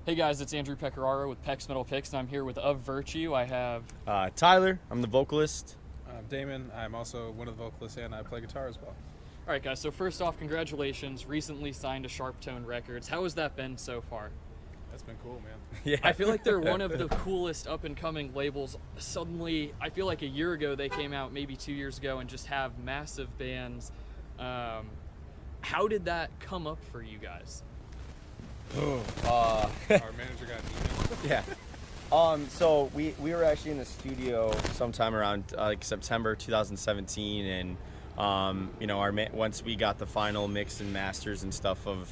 Hey guys, it's Andrew Pecoraro with PecksMetalPicks, and I'm here with Of Virtue. I have Tyler, I'm the vocalist. I'm Damon. I'm also one of the vocalists, and I play guitar as well. All right, guys. So first off, congratulations! Recently signed to Sharptone Records. How has that been so far? That's been cool, man. Yeah. I feel like they're one of the coolest up-and-coming labels. Suddenly, I feel like a year ago they came out, maybe 2 years ago, and just have massive bands. How did that come up for you guys? Our manager got an email. Yeah. So we were actually in the studio sometime around like September 2017, and once we got the final mix and masters and stuff of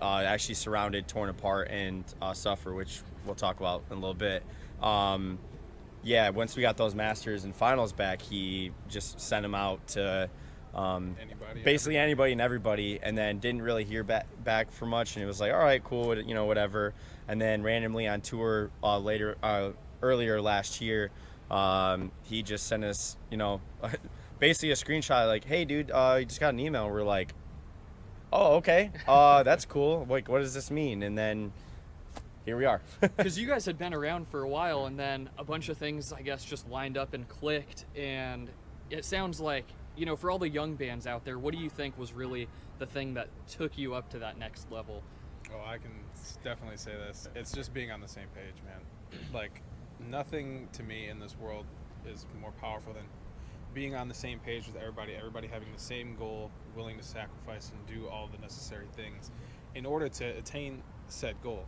actually Surrounded, Torn Apart, and Suffer, which we'll talk about in a little bit. Once we got those masters and finals back, he just sent them out to basically anybody and everybody, and then didn't really hear back for much, and it was like, all right, cool, whatever. And then randomly on tour earlier last year, he just sent us basically a screenshot like, hey dude, you just got an email. We're like, oh, okay, that's cool, like what does this mean? And then here we are. Because you guys had been around for a while, and then a bunch of things, I guess, just lined up and clicked, and it sounds like, for all the young bands out there, what do you think was really the thing that took you up to that next level? Oh, I can definitely say this. It's just being on the same page, man. Like, nothing to me in this world is more powerful than being on the same page with everybody having the same goal, willing to sacrifice and do all the necessary things in order to attain said goal.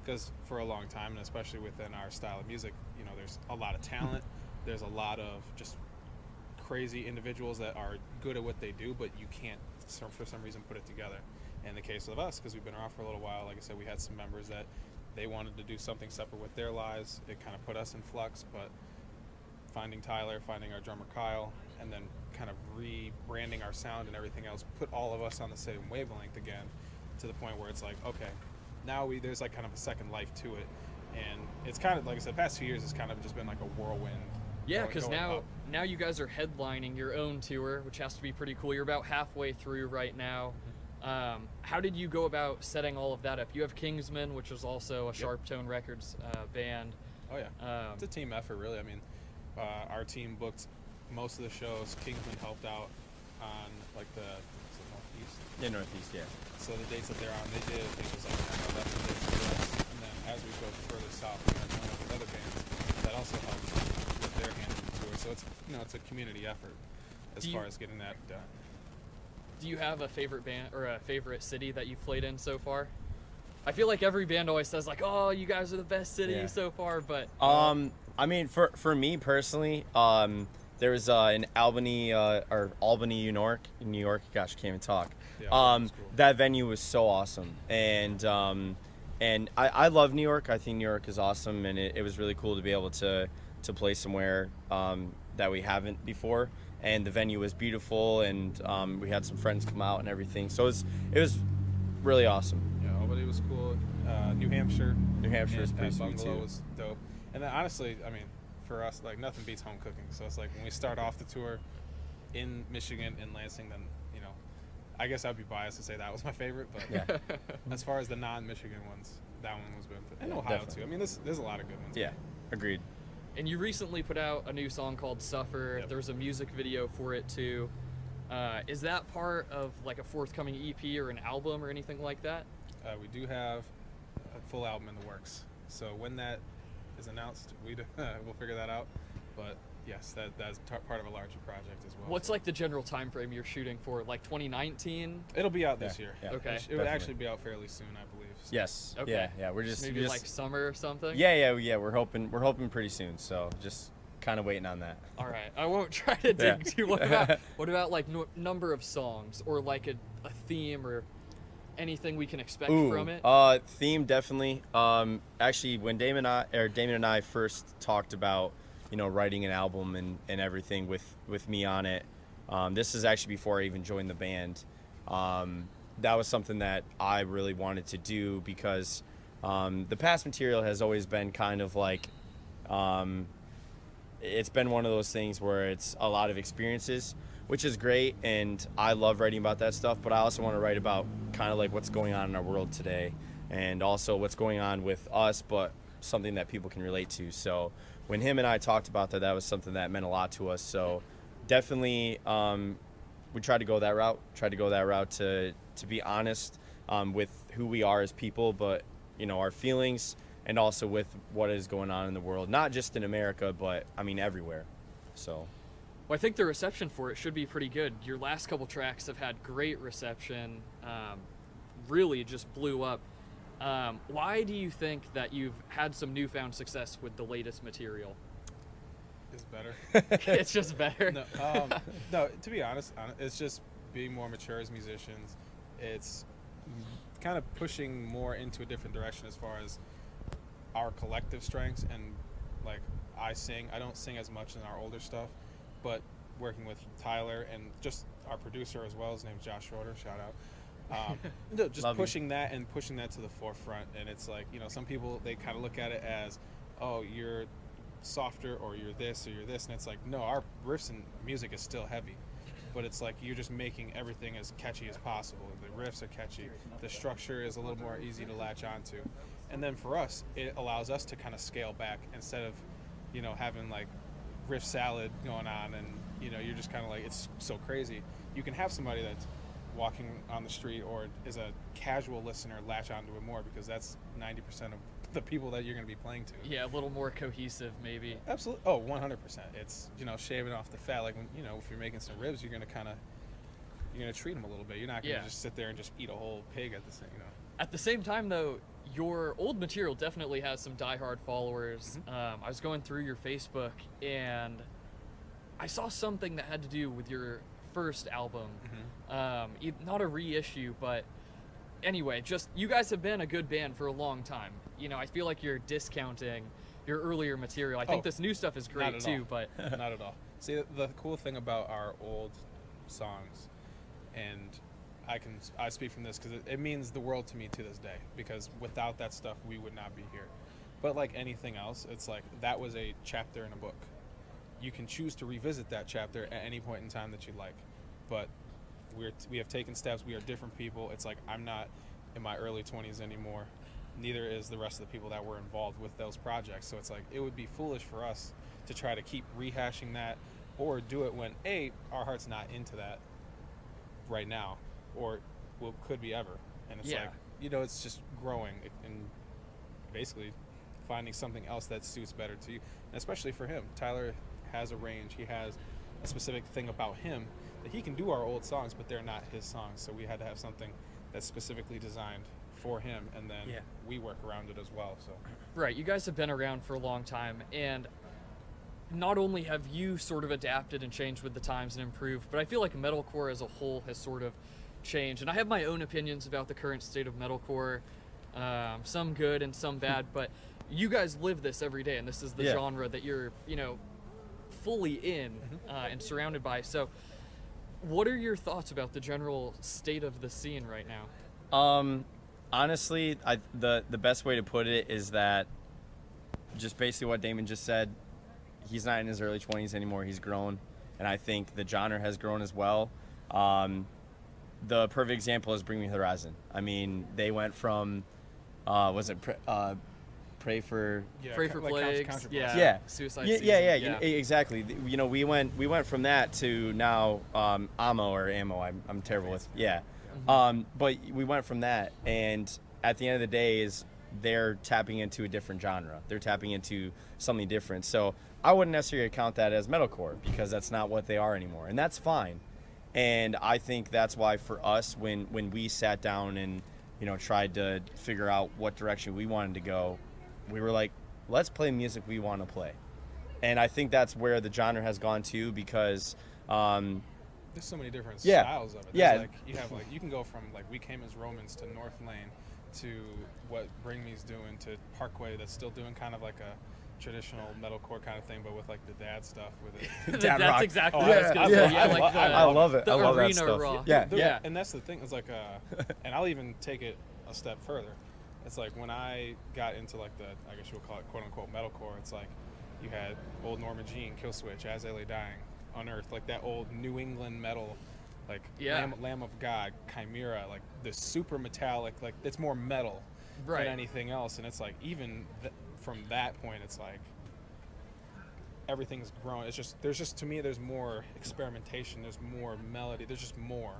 Because for a long time, and especially within our style of music, there's a lot of talent, there's a lot of just crazy individuals that are good at what they do, but you can't for some reason put it together. In the case of us, because we've been around for a little while, like I said, we had some members that they wanted to do something separate with their lives. It kind of put us in flux, but finding Tyler, finding our drummer Kyle, and then kind of rebranding our sound and everything else put all of us on the same wavelength again, to the point where it's like, okay, now there's like kind of a second life to it. And it's kind of, like I said, the past 2 years has kind of just been like a whirlwind. Yeah, because now you guys are headlining your own tour, which has to be pretty cool. You're about halfway through right now. How did you go about setting all of that up? You have Kingsman, which is also a Sharptone Records band. Oh yeah, it's a team effort, really. I mean, our team booked most of the shows. Kingsman helped out on like the Northeast. Yeah, Northeast, yeah. So the dates that they're on, they did. I think it was like that's the dates for us. And then as we go further south, we are joined up with other bands that also helped with their hand in the tour. So it's it's a community effort as far as getting that done. Do you have a favorite band or a favorite city that you've played in so far? I feel like every band always says like, "Oh, you guys are the best city so far," but I mean, for me personally, there was in Albany, New York. Gosh, I can't even talk. Yeah, cool. That venue was so awesome, and I love New York. I think New York is awesome, and it was really cool to be able to play somewhere that we haven't before. And the venue was beautiful, and we had some friends come out and everything. So it was really awesome. Yeah, Albany was cool. New Hampshire is pretty sweet Bungalow too. was dope. And then honestly, I mean, for us, like nothing beats home cooking. So it's like when we start off the tour in Michigan, in Lansing, then I guess I'd be biased to say that was my favorite. But Yeah. as far as the non-Michigan ones, that one was good. And Yeah, Ohio definitely. too. I mean, there's a lot of good ones. Yeah, agreed. and you recently put out a new song called Suffer. Yep. There's a music video for it too. Is that part of like a forthcoming EP or an album or anything like that? We do have a full album in the works. So when that is announced, we'll figure that out. But yes, that's part of a larger project as well. What's So like the general time frame you're shooting for? Like 2019? it'll be out this year. Yeah. Okay. It would Definitely. actually be out fairly soon, I believe. So. Yes. Okay. Yeah. We're just Maybe like summer or something? Yeah. We're hoping pretty soon. So just kind of waiting on that. All right. I won't try to dig too. What about like number of songs or like a theme or anything we can expect from it? Theme definitely. Actually, when Damon and I first talked about writing an album and everything with me on it, this is actually before I even joined the band. That was something that I really wanted to do because the past material has always been kind of like it's been one of those things where it's a lot of experiences, which is great, and I love writing about that stuff, but I also want to write about kind of like what's going on in our world today. and also what's going on with us, but something that people can relate to. So when him and I talked about that, that was something that meant a lot to us. So definitely we tried to go that route to be honest with who we are as people, but our feelings, and also with what is going on in the world, not just in America, but I mean everywhere. So well, I think the reception for it should be pretty good. Your last couple tracks have had great reception, really just blew up. Why do you think that you've had some newfound success with the latest material? It's better. It's just better. No, to be honest, it's just being more mature as musicians. It's kind of pushing more into a different direction as far as our collective strengths. And like I don't sing as much in our older stuff, but working with Tyler and just our producer as well, his name's Josh Schroeder, shout out. Just pushing that to the forefront. And it's like, some people, they kind of look at it as, oh, you're softer, or you're this, or you're this. And it's like, no, our riffs and music is still heavy. But it's like you're just making everything as catchy as possible. The riffs are catchy. The structure is a little more easy to latch onto. And then for us, it allows us to kind of scale back instead of, having like riff salad going on and, you're just kind of like, it's so crazy. You can have somebody that's walking on the street or is a casual listener latch onto it more, because that's 90% of the people that you're going to be playing to. Yeah, a little more cohesive maybe. Absolutely. Oh, 100%. It's, shaving off the fat. Like, when, if you're making some ribs, you're going to treat them a little bit. You're not going to just sit there and just eat a whole pig at the same, At the same time, though, your old material definitely has some diehard followers. Mm-hmm. I was going through your Facebook, and I saw something that had to do with your first album. Mm-hmm. Not a reissue, but anyway, just you guys have been a good band for a long time. I feel like you're discounting your earlier material. I think this new stuff is great too, but not at all. See, the cool thing about our old songs, and I speak from this because it means the world to me to this day, because without that stuff we would not be here. But like anything else, it's like that was a chapter in a book. You can choose to revisit that chapter at any point in time that you like, but we have taken steps. We are different people. It's like I'm not in my early 20s anymore. Neither is the rest of the people that were involved with those projects. So it's like it would be foolish for us to try to keep rehashing that, or do it when our heart's not into that right now, or could be ever. And it's like, it's just growing and basically finding something else that suits better to you. And especially for him, Tyler has a range. He has a specific thing about him that he can do our old songs, but they're not his songs. So we had to have something that's specifically designed for him, and then we work around it as well. So right, you guys have been around for a long time, and not only have you sort of adapted and changed with the times and improved, but I feel like metalcore as a whole has sort of changed. And I have my own opinions about the current state of metalcore, some good and some bad, but you guys live this every day, and this is the genre that you're, fully in and surrounded by. So what are your thoughts about the general state of the scene right now? Honestly, the best way to put it is that just basically what Damon just said. He's not in his early 20s anymore. He's grown, and I think the genre has grown as well. The perfect example is Bring Me the Horizon. I mean, they went from Pray for Plagues, Suicide Season. Yeah, exactly. We went from that to now Ammo or Ammo. I'm terrible with but we went from that, and at the end of the day is they're tapping into a different genre. They're tapping into something different. So I wouldn't necessarily count that as metalcore, because that's not what they are anymore, and that's fine. And I think that's why for us, when we sat down and tried to figure out what direction we wanted to go, we were like, let's play music we want to play. And I think that's where the genre has gone to, because there's so many different styles of it. There's you can go from We Came as Romans to North Lane to what Bring Me's doing to Parkway, that's still doing kind of like a traditional metalcore kind of thing, but with the dad stuff with it. That's rock. Exactly what I was gonna say. I love it. The I love arena that stuff. rock. Yeah. And that's the thing. It's like, and I'll even take it a step further. It's like when I got into the, I guess you'll call it quote unquote metalcore. It's like you had old Norma Jean, Killswitch, As They Lay Dying, Unearthed, like that old New England metal, Lamb of God, Chimera, the super metallic, it's more metal. than anything else. And it's like, even from that point, it's like everything's grown. It's just, to me, there's more experimentation, there's more melody, there's just more.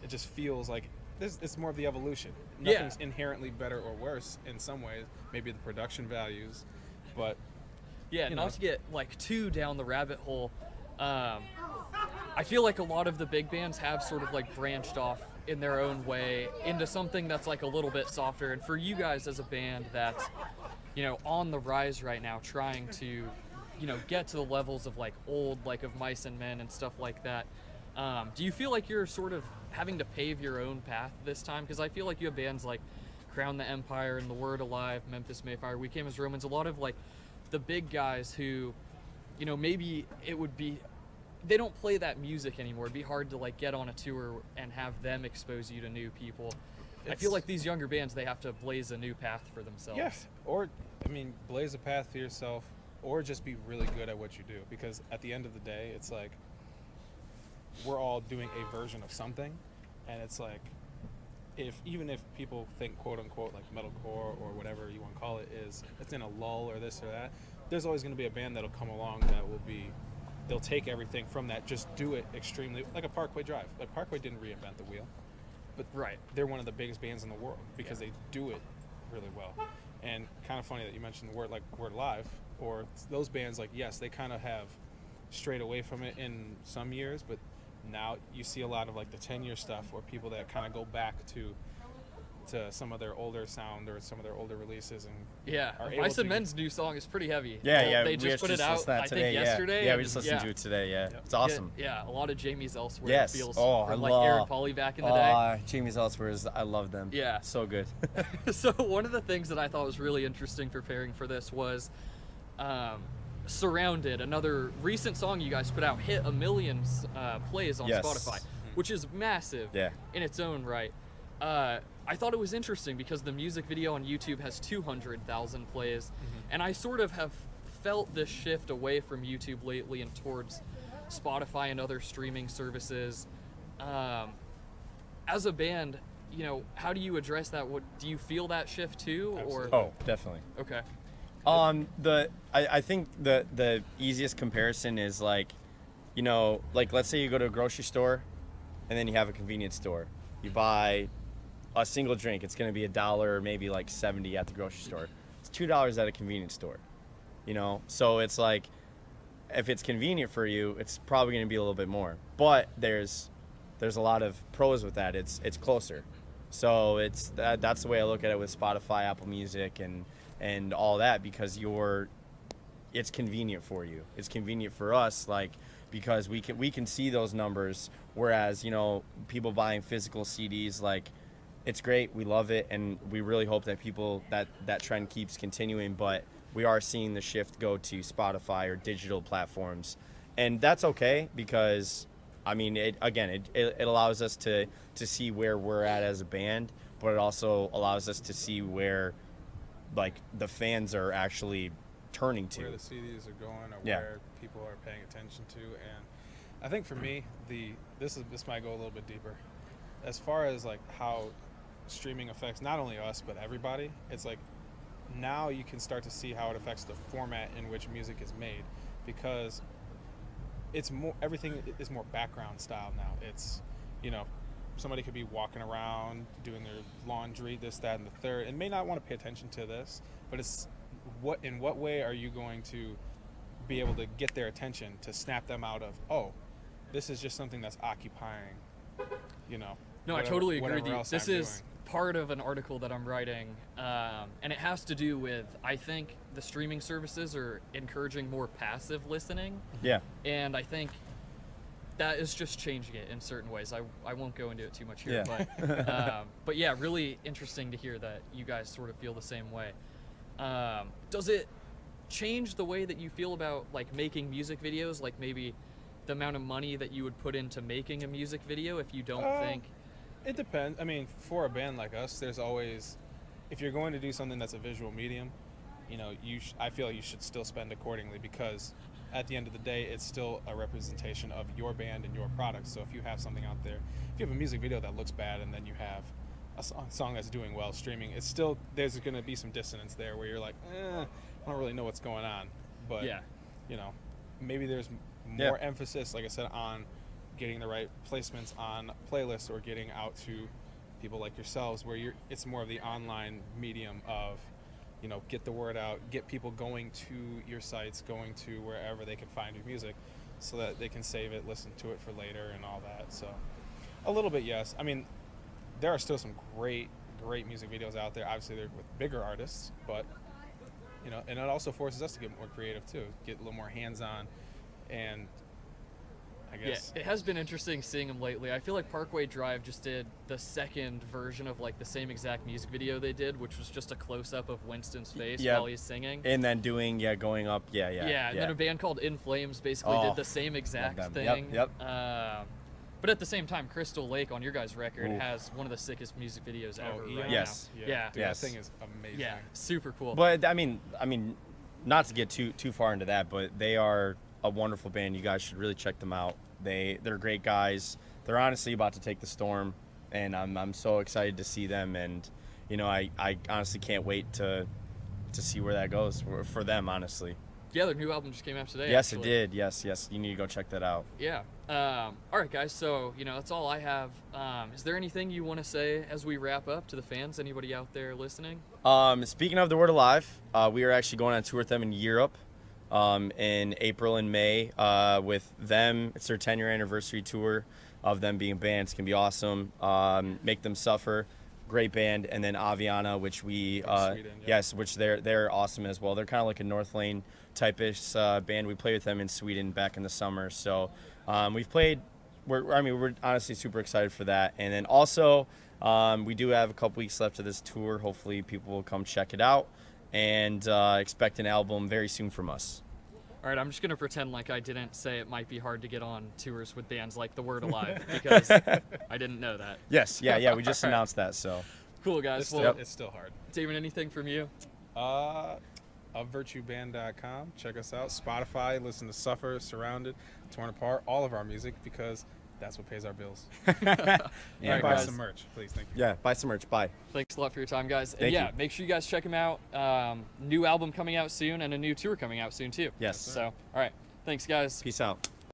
It just feels like it's more of the evolution. Nothing's inherently better or worse in some ways, maybe the production values, but not to get like too down the rabbit hole, I feel like a lot of the big bands have sort of like branched off in their own way into something that's like a little bit softer. And for you guys as a band that's, on the rise right now, trying to, get to the levels of like old, like of Mice and Men and stuff like that, do you feel like you're sort of having to pave your own path this time? Because I feel like you have bands like Crown the Empire and The Word Alive, Memphis Mayfire, We Came as Romans, a lot of like the big guys who, maybe it would be, they don't play that music anymore. It'd be hard to like get on a tour and have them expose you to new people. I feel like these younger bands, they have to blaze a new path for themselves. Yes, or blaze a path for yourself, or just be really good at what you do. Because at the end of the day, it's like we're all doing a version of something, and it's like even if people think quote unquote like metalcore or whatever you want to call it it's in a lull or this or that, there's always going to be a band that'll come along that will be, they'll take everything from that, just do it extremely, like a Parkway Drive. Like Parkway didn't reinvent the wheel, but they're one of the biggest bands in the world because they do it really well. And kind of funny that you mentioned the Word Live, or those bands, like, yes, they kind of have strayed away from it in some years, but now you see a lot of like the 10-year stuff, or people that kind of go back to some of their older sound or some of their older releases, and Mice and Men's new song is pretty heavy. They just put it out I think yesterday. We just listened to it today. It's awesome. A lot of Jamie's Elsewhere feels I like love Aaron Pauley back in the day. Jamie's Elsewhere I love them. So good. So one of the things that I thought was really interesting preparing for this was Surrounded, another recent song you guys put out, hit 1 million plays on Spotify, which is massive in its own right. I thought it was interesting because the music video on YouTube has 200,000 plays, and I sort of have felt this shift away from YouTube lately and towards Spotify and other streaming services. As a band, how do you address that? Do you feel that shift too? Absolutely. Oh, definitely. Okay. I think the easiest comparison is like let's say you go to a grocery store and then you have a convenience store. You buy a single drink, it's going to be $1 or maybe like 70 at the grocery store. It's $2 at a convenience store, So it's like, if it's convenient for you, it's probably going to be a little bit more. But there's a lot of pros with that. It's closer. So that's the way I look at it with Spotify, Apple Music, and all that, because it's convenient for you. It's convenient for us, because we can see those numbers, whereas people buying physical CDs, like, it's great, we love it, and we really hope that that trend keeps continuing, but we are seeing the shift go to Spotify or digital platforms, and that's okay, because it allows us to see where we're at as a band, but it also allows us to see where like the fans are actually turning to, where the CDs are going, or where people are paying attention to. And I think for me, this might go a little bit deeper as far as like how streaming affects not only us but everybody. It's like now you can start to see how it affects the format in which music is made, because everything is more background style now. It's somebody could be walking around doing their laundry, this, that, and the third, and may not want to pay attention to this, but it's in what way are you going to be able to get their attention to snap them out of, oh, this is just something that's occupying, No, I totally agree with you. This is part of an article that I'm writing, and it has to do with, I think the streaming services are encouraging more passive listening. Yeah. And I think that is just changing it in certain ways. I won't go into it too much here, but yeah, really interesting to hear that you guys sort of feel the same way. Does it change the way that you feel about like making music videos, like maybe the amount of money that you would put into making a music video if you don't think? It depends. For a band like us, there's always, if you're going to do something that's a visual medium, I feel like you should still spend accordingly, because at the end of the day, it's still a representation of your band and your product. So if you have something out there, if you have a music video that looks bad, and then you have song that's doing well streaming, it's still, there's going to be some dissonance there where you're like, I don't really know what's going on. But, you know, maybe there's more emphasis, like I said, on getting the right placements on playlists or getting out to people like yourselves where it's more of the online medium of, you know, get the word out, get people going to your sites, going to wherever they can find your music so that they can save it, listen to it for later and all that. So a little bit, yes. I mean, there are still some great music videos out there. Obviously, they're with bigger artists, but, you know, and it also forces us to get more creative too, get a little more hands-on, and I guess. Yeah, it has been interesting seeing them lately. I feel like Parkway Drive just did the second version of like the same exact music video they did, which was just a close-up of Winston's face while he's singing. And then going up, Yeah, and then a band called In Flames basically did the same exact thing. Yep. But at the same time, Crystal Lake on your guys' record has one of the sickest music videos ever. Right yes. Now. Yeah. Dude, that thing is amazing. Yeah, super cool. But I mean, not to get too far into that, but they are a wonderful band. You guys should really check them out. They're great guys. They're honestly about to take the storm, and I'm so excited to see them. And you know, I honestly can't wait to see where that goes for them. Honestly. Yeah, their new album just came out today. Yes, actually. it did. Yes. You need to go check that out. Yeah. All right, guys. So you know that's all I have. Is there anything you want to say as we wrap up to the fans? Anybody out there listening? Speaking of the Word Alive, we are actually going on tour with them in Europe. In April and May with them. It's their 10-year anniversary tour of them being bands. It's going to be awesome. Make Them Suffer, great band. And then Aviana, which which they're awesome as well. They're kind of like a North Lane type-ish band. We played with them in Sweden back in the summer. So we've played. We're honestly super excited for that. And then also we do have a couple weeks left of this tour. Hopefully people will come check it out. And expect an album very soon from us. All right, I'm just going to pretend like I didn't say it might be hard to get on tours with bands like The Word Alive because I didn't know that. Yes, yeah, we just announced that, so. Cool, guys. It's still hard. Damon, anything from you? Virtueband.com. Check us out. Spotify, listen to Suffer, Surrounded, Torn Apart, all of our music because that's what pays our bills. And buy some merch, please. Thank you. Yeah, buy some merch. Bye. Thanks a lot for your time, guys. Thank you. Make sure you guys check them out. New album coming out soon and a new tour coming out soon, too. Yes. So, all right. Thanks, guys. Peace out.